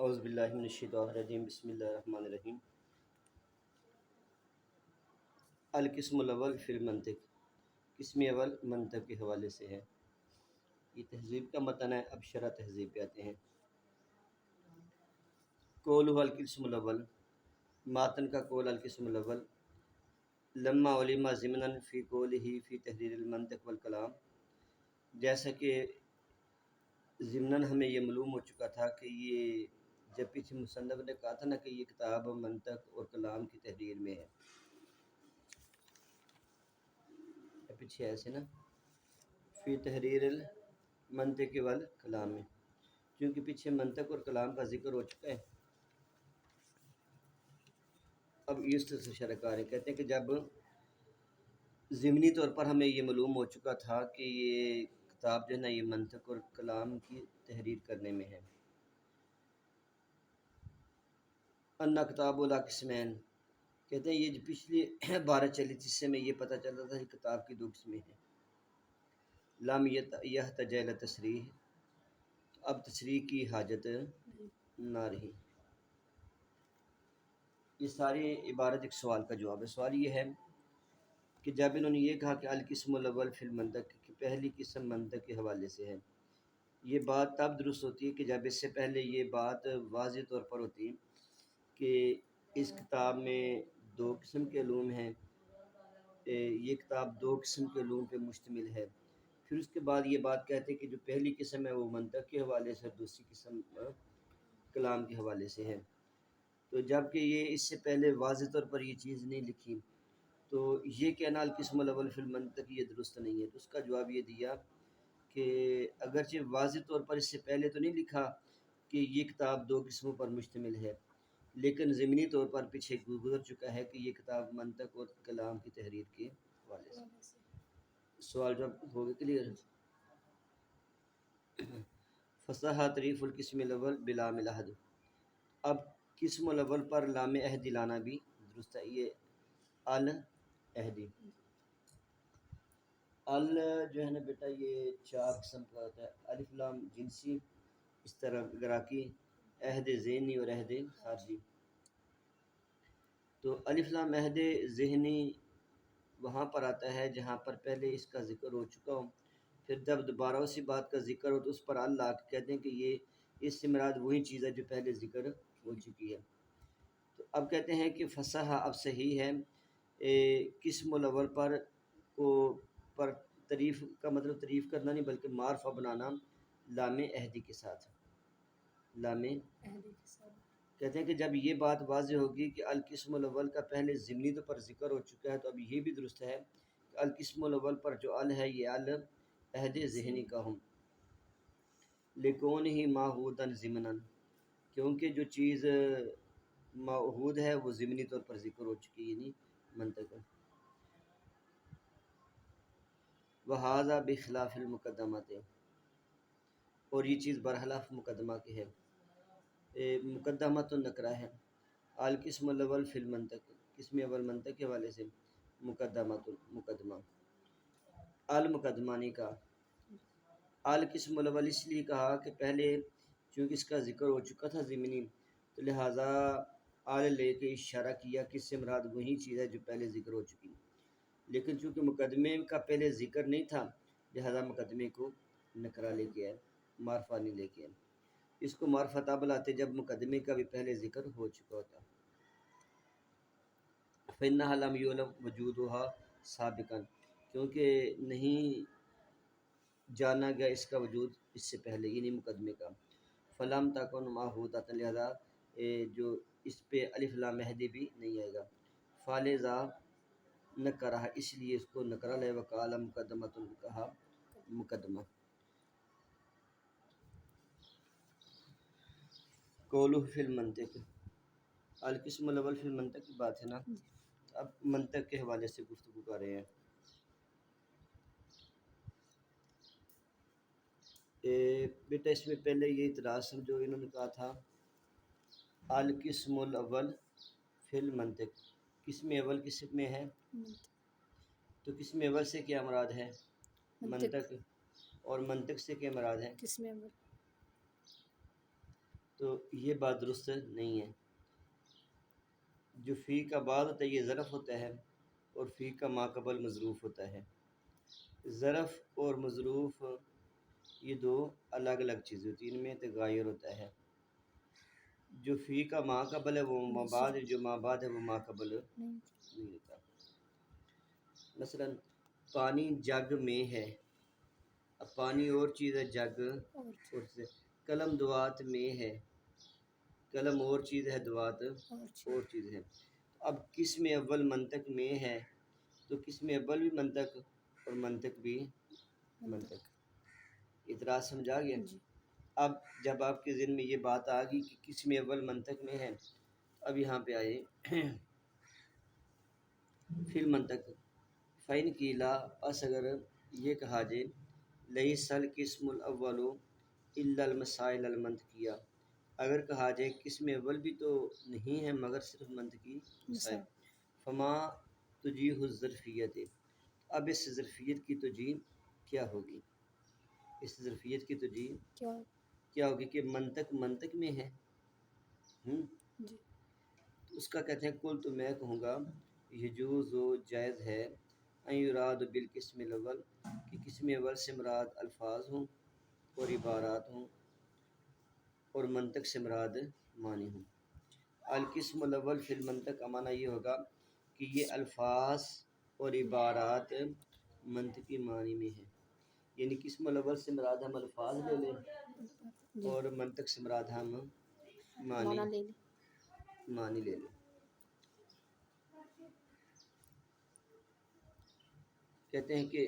اعوذ باللہ من الشیطان الرجیم بسم اللہ الرحمن الرحیم۔ القسم الاول فی المنطق، قسم اول منطق کے حوالے سے ہے۔ یہ تہذیب کا متن ہے، اب شرح تہذیب پہ آتے ہیں۔ قولہ القسم الاول، ماتن کا قول القسم الاول، لما علم ضمنا فی قولہ فی تحریر المنطق والکلام، جیسا کہ ضمناً ہمیں یہ معلوم ہو چکا تھا کہ یہ جب پیچھے مصنف نے کہا تھا نا کہ یہ کتاب منطق اور کلام کی تحریر میں ہے، پیچھے ایسے نا فی تحریر المنطق والکلام میں، کیونکہ پیچھے منطق اور کلام کا ذکر ہو چکا ہے۔ اب اس طرح سے شرح کار کہتے ہیں کہ جب ضمنی طور پر ہمیں یہ معلوم ہو چکا تھا کہ یہ کتاب جو ہے نا یہ منطق اور کلام کی تحریر کرنے میں ہے۔ ان کتاب لا قسمین، کہتے ہیں یہ جو پچھلی عبارت چلی تھی، اس سے میں یہ پتہ چلتا تھا کہ کتاب کی دو قسمیں ہیں۔ لم یحتج الی تصریح، اب تصریح کی حاجت نہ رہی۔ یہ ساری عبارت ایک سوال کا جواب ہے۔ سوال یہ ہے کہ جب انہوں نے یہ کہا کہ القسم الاول فی المنطق، کہ پہلی قسم منطق کے حوالے سے ہے، یہ بات تب درست ہوتی ہے کہ جب اس سے پہلے یہ بات واضح طور پر ہوتی کہ اس کتاب میں دو قسم کے علوم ہیں، یہ کتاب دو قسم کے علوم پہ مشتمل ہے۔ پھر اس کے بعد یہ بات کہتے ہیں کہ جو پہلی قسم ہے وہ منطق کے حوالے سے، دوسری قسم کلام کے حوالے سے ہے۔ تو جب کہ یہ اس سے پہلے واضح طور پر یہ چیز نہیں لکھی، تو یہ کہنا القسم الاول فی المنطق یہ درست نہیں ہے۔ تو اس کا جواب یہ دیا کہ اگرچہ واضح طور پر اس سے پہلے تو نہیں لکھا کہ یہ کتاب دو قسموں پر مشتمل ہے، لیکن ضمنی طور پر پیچھے گزر چکا ہے کہ یہ کتاب منطق اور کلام کی تحریر کے حوالے سے۔ سوال جب ہو گیا کلیئر؟ فصح تعریف القسم الاول بلام العہد، اب قسم الاول پر لام عہدی لانا بھی درست ہے۔ یہ العہدی، ال جو ہے نا بیٹا یہ چار قسم کا ہوتا ہے، الف لام جنسی، اس طرح گراکی، عہد ذہنی اور عہد خارجی۔ تو الف لام عہد ذہنی وہاں پر آتا ہے جہاں پر پہلے اس کا ذکر ہو چکا ہو، پھر جب دوبارہ اسی بات کا ذکر ہو تو اس پر اللہ کہتے ہیں کہ یہ اس سے مراد وہی چیز ہے جو پہلے ذکر ہو چکی ہے۔ تو اب کہتے ہیں کہ فصح اب صحیح ہے قسم الاول پر تعریف کا مطلب تعریف کرنا نہیں بلکہ معرفہ بنانا لام عہدی کے ساتھ، لام عہدی کے ساتھ۔ کہتے ہیں کہ جب یہ بات واضح ہوگی کہ القسم الاول کا پہلے ضمنی طور پر ذکر ہو چکا ہے، تو اب یہ بھی درست ہے کہ القسم الاول پر جو ال ہے یہ ال عہد ذہنی کا ہوں، لکون ہی معہودن ضمناً، کیونکہ جو چیز معہود ہے وہ ضمنی طور پر ذکر ہو چکی، یعنی منطق ہے۔ وہذا بخلاف المقدمات، اور یہ چیز برخلاف مقدمہ کے ہے۔ مقدمہ تو نکرہ ہے، القسم الاول فی المنطق، قسم اول منطق کے حوالے سے، مقدمہ تو مقدمہ، المقدمہ نہیں کہا۔ القسم الاول اس لیے کہا کہ پہلے چونکہ اس کا ذکر ہو چکا تھا ضمنی، تو لہٰذا آل لے کے اشارہ کیا کہ اس سے مراد وہی چیز ہے جو پہلے ذکر ہو چکی، لیکن چونکہ مقدمے کا پہلے ذکر نہیں تھا لہٰذا مقدمے کو نکرہ لے کے آئے، معرفہ نہیں لے کے آئے۔ اس کو معرفہ تب لاتے جب مقدمے کا بھی پہلے ذکر ہو چکا ہوتا۔ فإنها لم يعلم وجودها سابقا، کیونکہ نہیں جانا گیا اس کا وجود اس سے پہلے، یعنی مقدمے کا۔ فلم تکن معہودۃ، لہذا جو اس پہ الف لام عہدی بھی نہیں آئے گا۔ فالذا نکرہ، اس لیے اس کو نکرہ لے، وقال مقدمۃ، کہا مقدمہ۔ قولہ فی المنطق، القسم الاول فی المنطق کی بات ہے نا، اب منطق کے حوالے سے گفتگو کر رہے ہیں۔ بیٹا اس میں پہلے یہ اعتراض جو انہوں نے کہا تھا القسم الاول فی المنطق، قسم اول کس میں ہے؟ تو قسم اول سے کیا مراد ہے؟ منطق، اور منطق سے کیا مراد ہے؟ قسم اول۔ تو یہ بات درست نہیں ہے۔ جو فی کا بعد ہوتا ہے یہ ظرف ہوتا ہے، اور فی کا ماقبل مظروف ہوتا ہے۔ ظرف اور مظروف یہ دو الگ الگ چیزیں ہوتی ہیں، ان میں تغیر ہوتا ہے۔ جو فی کا ماقبل ہے وہ مابعد ہے، جو مابعد ہے وہ ماقبل نہیں ہوتا۔ مثلا پانی جگ میں ہے، اب پانی اور چیز ہے، جگ اور چیز ہے۔ قلم دوات میں ہے، قلم اور چیز ہے، دوات اور چیز ہے۔ اب قسم اول منطق میں ہے تو قسم اول بھی منطق اور منطق بھی منطق۔ اعتراض سمجھا گیا؟ اب جب آپ کے ذہن میں یہ بات آ گئی کہ قسم اول منطق میں ہے، اب یہاں پہ آئے فی المنطق فَإِنْ قِيلَ، پس اگر یہ کہا جائے لَيْسَ الْقِسْمُ الْأَوَّلُ إِلَّا الْمَسَائِلَ الْمَنْطِقِيَّةُ، اگر کہا جائے قسم اول بھی تو نہیں ہے مگر صرف منطقی مسائل، فما تجیح الظرفیت، اب اس ظرفیت کی توجیہ کیا ہوگی؟ اس ظرفیت کی توجیہ کیا ہوگی کہ منطق منطق میں ہے، تو اس کا کہتے ہیں کل تو میں کہوں گا یجوز و جائز ہے ان یراد بالقسم الاول، کہ قسم اول سے مراد الفاظ ہوں اور عبارات ہوں، اور منطق سے مراد معنی ہوں۔ القسم الاول فی المنطق کا معنی یہ ہوگا کہ یہ الفاظ اور عبارات منطقی معنی میں ہیں، یعنی قسم الاول سے مراد ہم الفاظ لے لیں اور منطق سے مراد ہم معنی لے لیں۔ کہتے ہیں کہ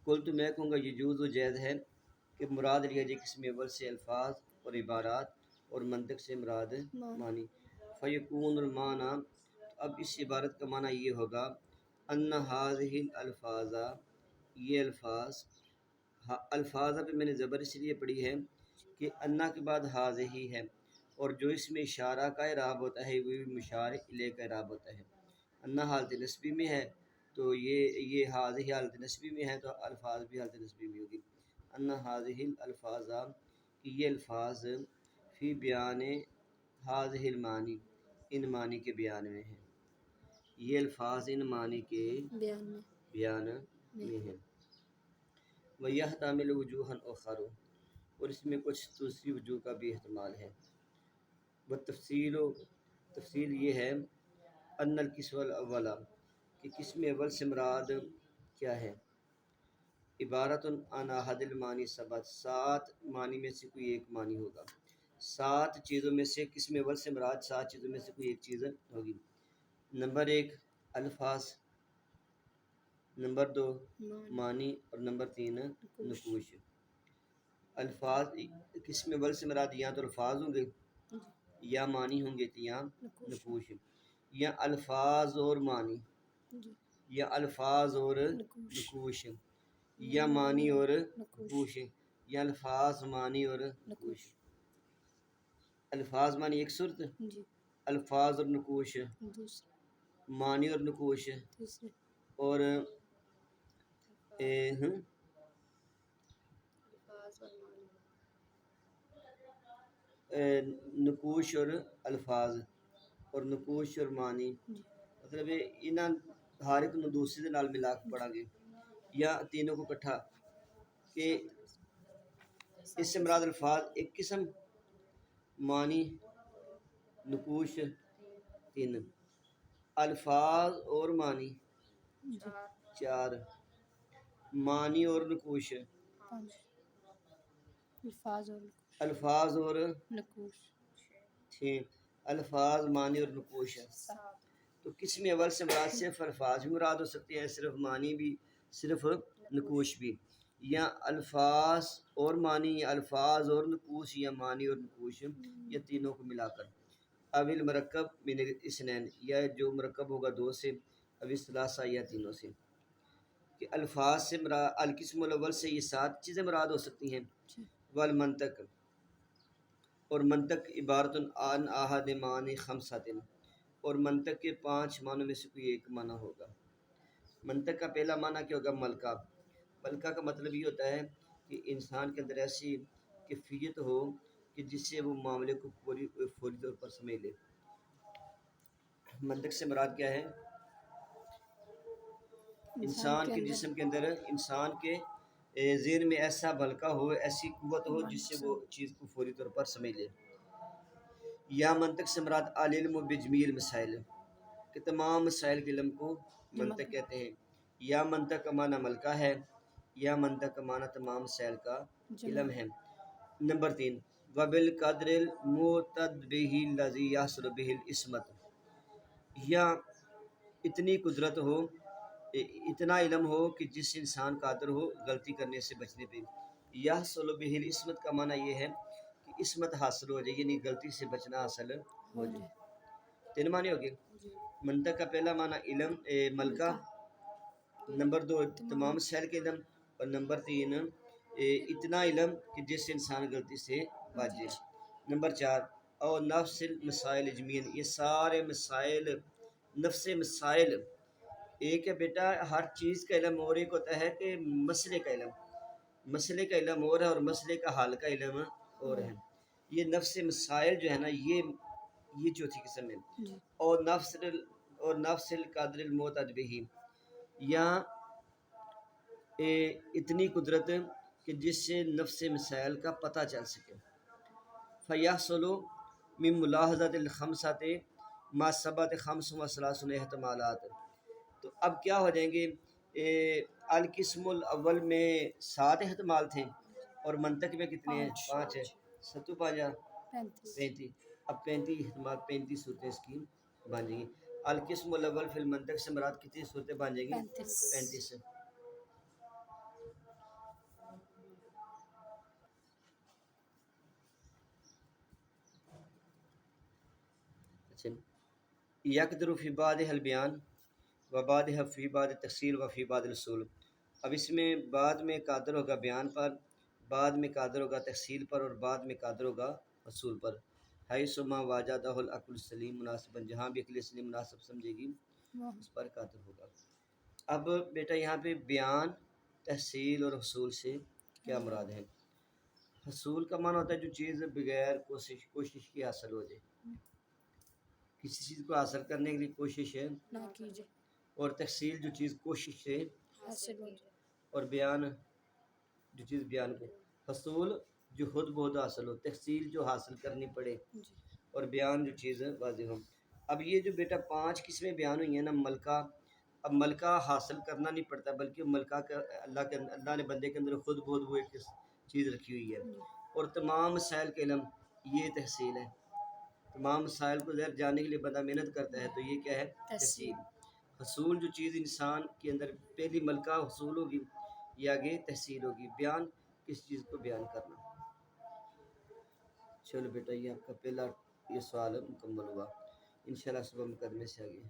کل تو میں کہوں گا یجوز و جائز ہے کہ مراد لیا جائے قسم اول سے الفاظ اور عبارات اور منطق سے مراد معنی۔ فیکون المعنی، اب اس عبارت کا معنی یہ ہوگا ان هذه الالفاظ، یہ الفاظ پہ میں نے زبر اس لیے پڑھی ہے کہ انا کے بعد هذه ہے، اور جو اس میں اشارہ کا اعراب ہوتا ہے وہ مشار الیہ کا اعراب ہوتا ہے۔ انا حالت نسبی میں ہے تو یہ هذه حالت نسبی میں ہے تو الفاظ بھی حالت نسبی میں ہوگی۔ ان هذه الالفاظ، کہ یہ الفاظ فی بیان هذه المعانی، ان معنی کے بیان میں ہیں، یہ الفاظ ان معنی کے بیان میں ہیں۔ وَيَحْتَمِلُ وُجُوهًا أُخَرَ، اور اس میں کچھ دوسری وجوہ کا بھی احتمال ہے۔ تفصیل یہ ہے ان القسم الاول، کہ قسم اول سے مراد کیا ہے؟ عبارت عن احد المعانی سبت، 7 معنی میں سے کوئی ایک معنی ہوگا۔ 7 چیزوں میں سے قسم اول سے مراد 7 چیزوں میں سے کوئی ایک چیز ہوگی۔ نمبر 1 الفاظ، نمبر 2 معنی، اور نمبر 3 نقوش۔ الفاظ قسم اول سے مراد یا تو الفاظ ہوں گے یا معنی ہوں گے یا نقوش، یا الفاظ اور معنی، یا الفاظ اور نقوش، یا معنی اور نقوش، یا الفاظ معنی اور نقوش۔ الفاظ معنی ایک صورت، الفاظ اور نقوش معنی اور نقوش، اور نقوش اور الفاظ، اور نقوش اور معنی، مطلب انہاں ہر ایک نو دوسرے دے نال ملا کے پڑھا گے یا تینوں کو اکٹھا، کہ اس سے مراد الفاظ ایک قسم، معنی نقوش 3، الفاظ اور معنی 4، معنی اور نقوش 5، الفاظ اور نقوش 6، الفاظ معنی اور نقوش 7۔ تو قسم اول سے مراد صرف الفاظ بھی مراد ہو سکتے ہیں، صرف معنی بھی، صرف نقوش بھی، یا الفاظ اور معنی، یا الفاظ اور نقوش، یا معنی اور نقوش، یا تینوں کو ملا کر۔ اویل مرکب من الاثنین، یا جو مرکب ہوگا 2 سے، اوی ثلاثہ، یا تینوں سے۔ کہ الفاظ سے مراد القسم الاول سے یہ 7 چیزیں مراد ہو سکتی ہیں۔ والمنطق، اور منطق عبارت عن احد معنی 5، اور منطق کے 5 معنوں میں سے کوئی ایک معنی ہوگا۔ منطق کا پہلا معنی کیا ہوگا؟ ملکہ۔ ملکہ کا مطلب یہ ہوتا ہے کہ انسان کے اندر ایسی کیفیت ہو کہ جس سے وہ معاملے کو فوری طور پر سمجھ لے۔ منطق سے مراد کیا ہے؟ انسان کے جسم کے اندر، انسان کے ذہن میں ایسا بھلکا ہو، ایسی قوت ہو جس سے وہ چیز کو فوری طور پر سمجھ لے۔ یا منطق سے مراد العلم بجمیع المسائل، کہ تمام مسائل کے علم کو منطق کہتے ہیں۔ یا منطق کا معنی ملکہ ہے، یا منطق کا معنی تمام مسائل کا علم ہے۔ نمبر 3، وبالقدر المعتد به الذي يحصل به العصمت، یا اتنی قدرت ہو، اتنا علم ہو کہ جس انسان قادر ہو غلطی کرنے سے بچنے پہ۔ یحصل به العصمت کا معنی یہ ہے کہ عصمت حاصل ہو جائے، یعنی غلطی سے بچنا حاصل ہو جائے۔ تین معنی ہو گئے۔ منطق کا پہلا معنی علم، ملکہ، نمبر 2 تمام مسائل کے علم، اور نمبر 3 اتنا علم کہ جس سے انسان غلطی سے بچ جائے۔ نمبر 4 اور نفس المسائل اجمین، یہ سارے مسائل، نفس مسائل، ایک ہے بیٹا ہر چیز کا علم، اور ایک ہوتا ہے کہ مسئلے کا علم، مسئلے کا علم اور ہے اور مسئلے کا حل کا علم اور ہے۔ یہ نفس مسائل جو ہے نا، یہ چوتھی قسم ہے۔ اور نفس القادر المعتد به، یا اتنی قدرت کہ جس سے نفس مسائل کا پتہ چل سکے۔ فیحصل من ملاحظۃ الخمسۃ ما ثبت 35 احتمالات، تو اب کیا ہو جائیں گے؟ القسم الاول میں 7 احتمال تھے، اور منطق میں کتنے ہیں؟ 5 ہے۔ 7 5 35، اب 35 احتمال، 35 صورتیں اس کی بن جائیں گی۔ القسم الاول فی المنطق سے مراد کتنی صورتیں بن جائیں گی؟ 35۔ اچھا، یقدر فی بعض البیان و بعض فی بعض تفصیل و فی بعض الاصول، اب اس میں بعد میں قادر ہوگا بیان پر، بعد میں قادر ہوگا تفصیل پر، اور بعد میں قادر ہوگا اصول پر۔ حیث ما واجدہ العقل السلیم مناسبا، جہاں بھی عقل سلیم مناسب سمجھے گی اس پر قادر ہوگا۔ اب بیٹا یہاں پہ بیان، تحصیل اور حصول سے کیا مراد ہے؟ حصول کا معنی ہوتا ہے جو چیز بغیر کوشش کی حاصل ہو جائے، کسی چیز کو حاصل کرنے کے لیے کوشش ہے نہ کیجیے، اور تحصیل جو چیز کوشش سے حاصل ہو جائے، اور بیان جو چیز بیان کو، حصول جو خود بہت حاصل ہو، تحصیل جو حاصل کرنی پڑے، اور بیان جو چیز واضح ہو۔ اب یہ جو بیٹا 5 قسمیں بیان ہوئی ہیں نا ملکہ، اب ملکہ حاصل کرنا نہیں پڑتا، بلکہ ملکہ کا اللہ نے بندے کے اندر خود بہت وہ ایک چیز رکھی ہوئی ہے۔ اور تمام مسائل کا علم یہ تحصیل ہے، تمام مسائل کو ظاہر جاننے کے لیے بندہ محنت کرتا ہے، تو یہ کیا ہے؟ تحصیل۔ حصول جو چیز انسان کے اندر پہلی ملکہ حصول ہوگی، یہ آگے تحصیل ہوگی، بیان کس چیز کو بیان کرنا۔ چلو بیٹا یہ آپ کا پہلا یہ سوال مکمل ہوا، انشاءاللہ صبح مقدمے سے آگے